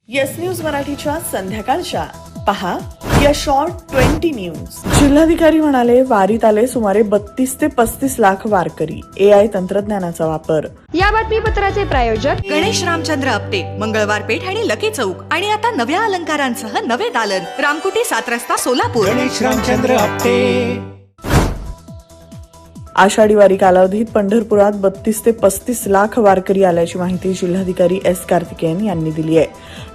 Yes news मराठीच्या संध्याकाळच्या पहा या शॉर्ट 20 न्यूज. जिल्हाधिकारी म्हणाले, वारीत आले सुमारे 32 ते 35 लाख वारकरी. AI तंत्रज्ञानाचा वापर. या बातमीपत्राचे प्रायोजक गणेश रामचंद्र आपटे, मंगळवार पेठ आणि लकी चौक. आणि आता नव्या अलंकारांसह नवे दालन, रामकुटी 7 रस्ता सोलापूर. गणेश रामचंद्र आपटे. आषाढी वारी कालावधीत पंढरपुरात 32 ते 35 लाख वारकरी आल्याची माहिती जिल्हाधिकारी S. कार्तिकेयन यांनी दिली आहे.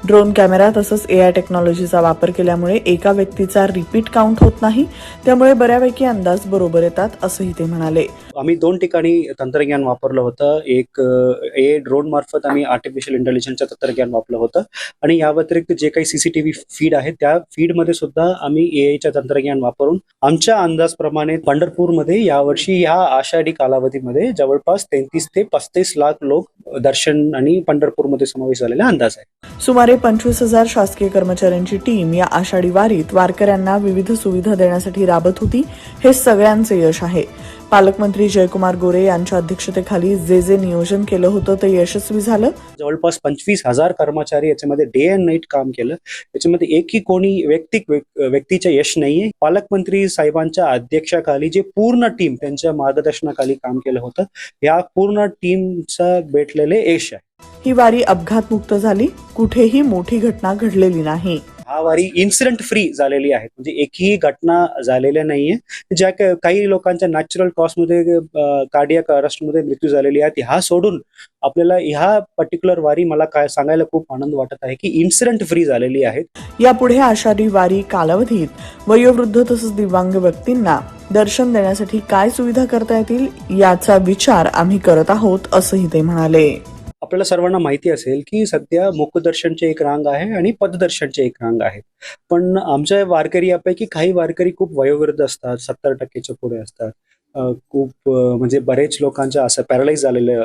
ड्रोन कॅमेरा तसंच AI टेक्नॉलॉजीचा वापर केल्यामुळे एका व्यक्तीचा रिपीट काउंट होत नाही, त्यामुळे बऱ्यापैकी अंदाज बरोबर येतात असंही ते म्हणाले. आम्ही 2 ठिकाणी तंत्रज्ञान वापरलं होतं. एक AI ड्रोन मार्फत आम्ही आर्टिफिशियल इंटेलिजन्सचं तंत्रज्ञान वापरलं होतं आणि या व्यतिरिक्त जे काही CCTV फीड आहे त्या फीडमध्ये सुद्धा आम्ही AIचं तंत्रज्ञान वापरून आमच्या अंदाजप्रमाणे पंढरपूरमध्ये यावर्षी या आषाढी कालावधीमध्ये जवळपास 33 ते 35 लाख लोक दर्शन आणि पंढरपूरमध्ये समावेश झालेला अंदाज आहे. सुमारे 25,000 शासकीय कर्मचाऱ्यांची टीम या आषाढी वारीत वारकऱ्यांना विविध सुविधा देण्यासाठी राबत होती. हे सगळ्यांचे यश आहे. पालकमंत्री जयकुमार गोरे यांच्या अध्यक्षतेखाली जे नियोजन केलं होतं ते यशस्वी झालं. जवळपास 25,000 कर्मचारी याच्यामध्ये डे अँड नाईट काम केलं. याच्यामध्ये एकही कोणी व्यक्तीचं यश नाहीये. पालकमंत्री साहेबांच्या अध्यक्षाखाली जे पूर्ण टीम त्यांच्या मार्गदर्शनाखाली काम केलं होतं, या पूर्ण टीमचा भेटलेले यश आहे. ही वारी अपघातमुक्त झाली, कुठेही मोठी घटना घडलेली नाही. हा वारी इन्सिडेंट फ्री झालेली आहे, म्हणजे एकही घटना झालेल्या नाहीये. ज्या काही लोकांच्या नॅचरल कॉजमध्ये कार्डियक अरेस्टमध्ये मृत्यू झालेली आहे, ह्या सोडून आपल्याला ह्या पर्टिक्युलर वारी मला काय सांगायला खूप आनंद वाटत आहे की इन्सिडेंट फ्री झालेली आहे. यापुढे आषाढी वारी कालावधीत वयोवृद्ध तसंच दिव्यांग व्यक्तींना दर्शन देण्यासाठी काय सुविधा करता येतील याचा विचार आम्ही करत आहोत असंही ते म्हणाले. आपल्याला सर्वांना माहिती असेल की सध्या मुखदर्शनचे एक रांग आहे आणि पददर्शनचे एक रांग आहे. पण आमच्या वारकरी यापैकी काही वारकरी खूप वयोवृद्ध असतात, 70% पुढे असतात. खूप म्हणजे बरेच लोकांच्या असं पॅरालाइज झालेले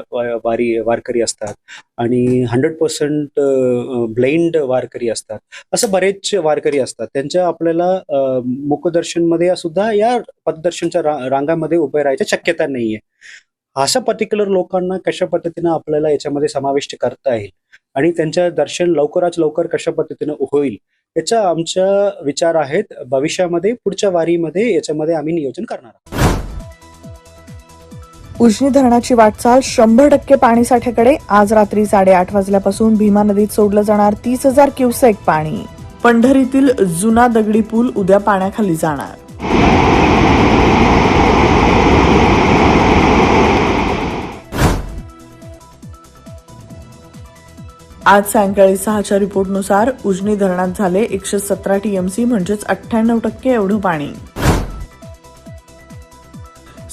वारकरी असतात आणि 100% ब्लाइंड वारकरी असतात. असं बरेच वारकरी असतात. त्यांच्या आपल्याला मुखदर्शनमध्ये सुद्धा या पददर्शनच्या रांगामध्ये उभे राहायची शक्यता नाहीये. अशा पर्टिक्युलर लोकांना कशा पद्धतीनं आपल्याला याच्यामध्ये समाविष्ट करता येईल आणि त्यांचं दर्शन लवकरात लवकर कशा पद्धतीनं होईल याचा आमच्या विचार आहेत. भविष्यामध्ये पुढच्या वारीमध्ये याच्यामध्ये आम्ही नियोजन करणार आहोत. उजनी धरणाची वाटचाल 100% पाणीसाठ्याकडे. आज रात्री 8:30 वाजल्यापासून भीमा नदीत सोडलं जाणार 30,000 क्युसेक पाणी. पंढरीतील जुना दगडी पूल उद्या पाण्याखाली जाणार. आज सायंकाळी 6च्या रिपोर्टनुसार उजनी धरणात झाले 117 TMC म्हणजेच 98% एवढं पाणी.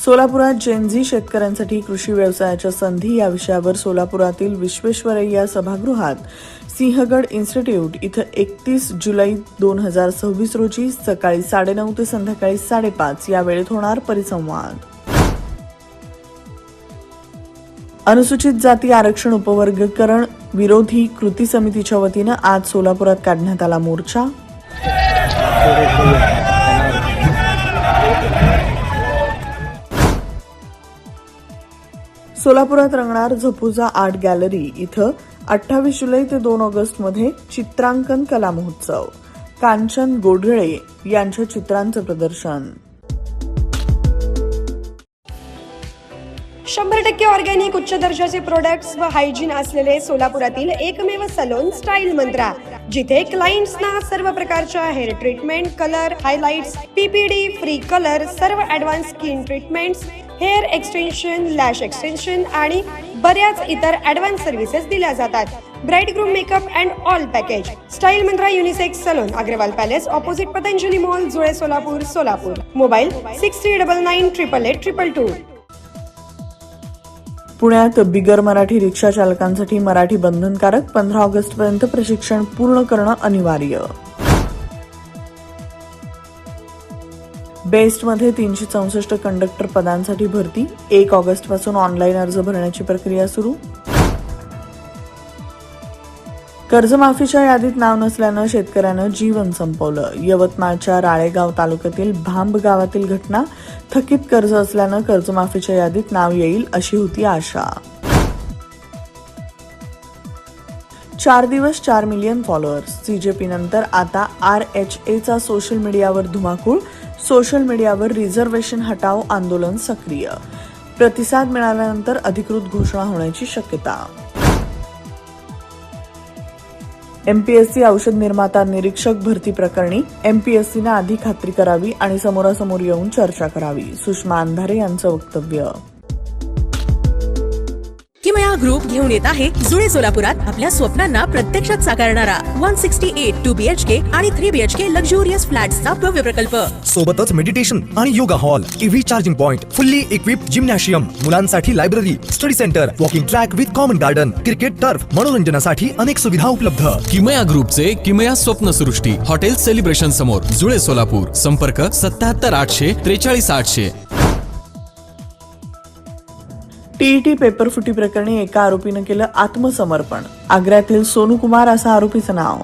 सोलापुरात जेनझी शेतकऱ्यांसाठी कृषी व्यवसायाच्या संधी या विषयावर सोलापुरातील विश्वेश्वरय्या सभागृहात सिंहगड इन्स्टिट्यूट इथं 31 जुलै 2026 रोजी सकाळी 9:30 ते संध्याकाळी 5:30 या वेळेत होणार परिसंवाद. अनुसूचित जाती आरक्षण उपवर्गीकरण विरोधी कृती समितीच्या वतीनं आज सोलापुरात काढण्यात आला मोर्चा. सोलापुरात रंगणार झपुजा आर्ट गॅलरी इथं 28 जुलै ते 2 ऑगस्ट मध्ये चित्रांकन कला महोत्सव. कांचन गोढळे यांच्या चित्रांचं प्रदर्शन. 100% ऑर्गॅनिक उच्च दर्जाचे प्रोडक्ट्स व हायजीन असलेले सोलापुरातील एकमेव सलोन स्टाईल मंत्रा, जिथे क्लायंट्सना सर्व प्रकारच्या hair treatment, colour, highlights, PPD, free colour, सर्व advance skin treatments, hair extension, lash extension आणि बऱ्याच इतर ॲडव्हान्स सर्व्हिसेस दिल्या जातात. Bride groom makeup and all package. Style Mantra Unisex Salon, Agarwal Palace, opposite Patanjali mall, Jule, Solapur. Mobile 6399888822. पुण्यात बिगर मराठी रिक्षा चालकांसाठी मराठी बंधनकारक. 15 ऑगस्टपर्यंत प्रशिक्षण पूर्ण करणं अनिवार्य. बेस्टमध्ये 364 कंडक्टर पदांसाठी भरती. 1 ऑगस्टपासून ऑनलाईन अर्ज भरण्याची प्रक्रिया सुरू. कर्जमाफीच्या यादीत नाव नसल्यानं शेतकऱ्यानं जीवन संपवलं. यवतमाळच्या राळेगाव तालुक्यातील भांब गावातील घटना. थकीत कर्ज असल्यानं कर्जमाफीच्या यादीत नाव येईल अशी होती आशा. 4 दिवस 4 मिलियन फॉलोअर्स. CJP नंतर आता RHAचा सोशल मीडियावर धुमाकूळ. सोशल मीडियावर रिझर्वेशन हटाव आंदोलन सक्रिय. प्रतिसाद मिळाल्यानंतर अधिकृत घोषणा होण्याची शक्यता. MPSC औषध निर्माता निरीक्षक भरती प्रकरणी MPSCनं आधी खात्री करावी आणि समोरासमोर येऊन चर्चा करावी. सुषमा अंधारे यांचं वक्तव्य. किमया ग्रुप घेऊन येत आहे जुळे सोलापुरात आपल्या स्वप्नांना प्रत्यक्षात साकारणारा 168 2 BHK आणि 3 BHK लक्झुरियस फ्लॅट्सचा भव्य प्रकल्प. सोबतच मेडिटेशन आणि yoga hall, EV charging point, fully equipped gymnasium, मुलांसाठी library, study centre, walking track with common garden, cricket turf, मनोरंजनासाठी अनेक सुविधा उपलब्ध. किमया ग्रुपचे किमया स्वप्नसृष्टी हॉटेल सेलिब्रेशन समोर जुळे सोलापूर. संपर्क 77 800 43 800. TET पेपरफुटी प्रकरणी एका आरोपीनं केलं आत्मसमर्पण. आग्र्यातील सोनू कुमार असं आरोपीचं नाव.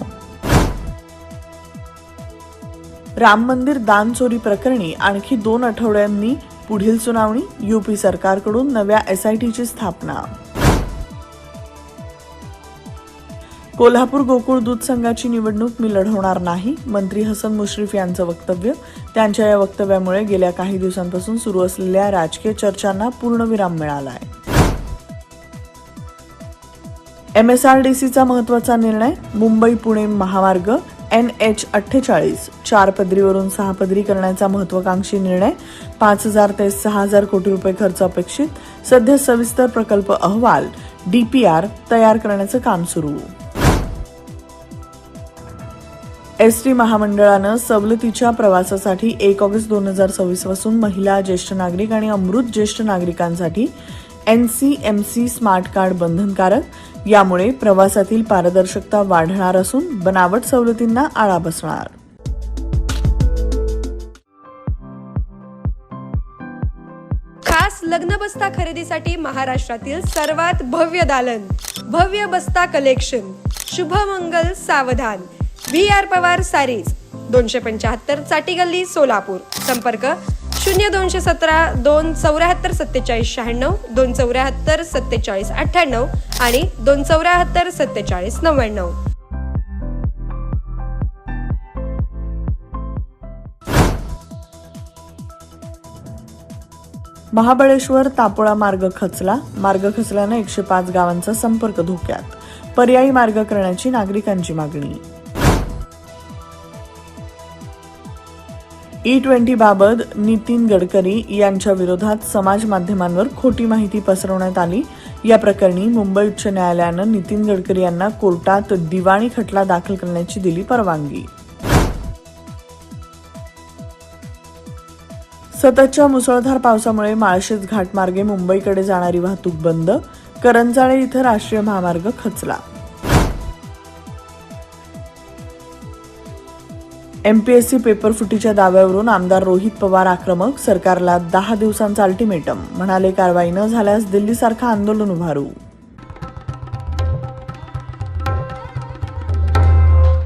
राम मंदिर दान चोरी प्रकरणी आणखी 2 आठवड्यांनी पुढील सुनावणी. UP सरकारकडून नव्या SITची स्थापना. कोल्हापूर गोकुळ दूध संघाची निवडणूक मी लढवणार नाही. मंत्री हसन मुश्रीफ यांचं वक्तव्य. त्यांच्या या वक्तव्यामुळे गेल्या काही दिवसांपासून सुरू असलेल्या राजकीय चर्चांना पूर्णविराम मिळालाय. MSRDCचा महत्वाचा निर्णय. मुंबई पुणे महामार्ग NH48 4 पदरीवरून 6 पदरी करण्याचा महत्वाकांक्षी निर्णय. 5,000 ते 6,000 कोटी रुपये खर्च अपेक्षित. सध्या सविस्तर प्रकल्प अहवाल DPR तयार करण्याचं काम सुरू. SD महामंडळानं सवलतीच्या प्रवासासाठी 1 ऑगस्ट 2026 पासून महिला, ज्येष्ठ नागरिक आणि अमृत ज्येष्ठ नागरिकांसाठी NCMC स्मार्ट कार्ड बंधनकारक. यामुळे प्रवासातील पारदर्शकता वाढणार असून बनावट सवलतींना आळा बसणार. खास लग्न बस्ता खरेदीसाठी महाराष्ट्रातील सर्वात भव्य दालन, भव्य बस्ता कलेक्शन, शुभमंगल सावधान, VR पवार सारीज, 275 चाटी गल्ली सोलापूर. संपर्क 0217 274 47 96, 274 47 98 आणि 274 47 99. महाबळेश्वर तापोळा मार्ग खचला. मार्ग खचल्यानं 105 गावांचा संपर्क धोक्यात. पर्यायी मार्ग करण्याची नागरिकांची मागणी. E20 बाबत नितीन गडकरी यांच्या विरोधात समाज माध्यमांवर खोटी माहिती पसरवण्यात आली. या प्रकरणी मुंबई उच्च न्यायालयानं नितीन गडकरी यांना कोर्टात दिवाणी खटला दाखल करण्याची दिली परवानगी. सततच्या मुसळधार पावसामुळे माळशेज घाटमार्गे मुंबईकडे जाणारी वाहतूक बंद. करंजाळे इथं राष्ट्रीय महामार्ग खचला. MPSC पेपरफुटीच्या दाव्यावरून आमदार रोहित पवार आक्रमक. सरकारला 10 दिवसांचा अल्टिमेटम. म्हणाले कारवाई न झाल्यास दिल्लीसारखं आंदोलन उभारू.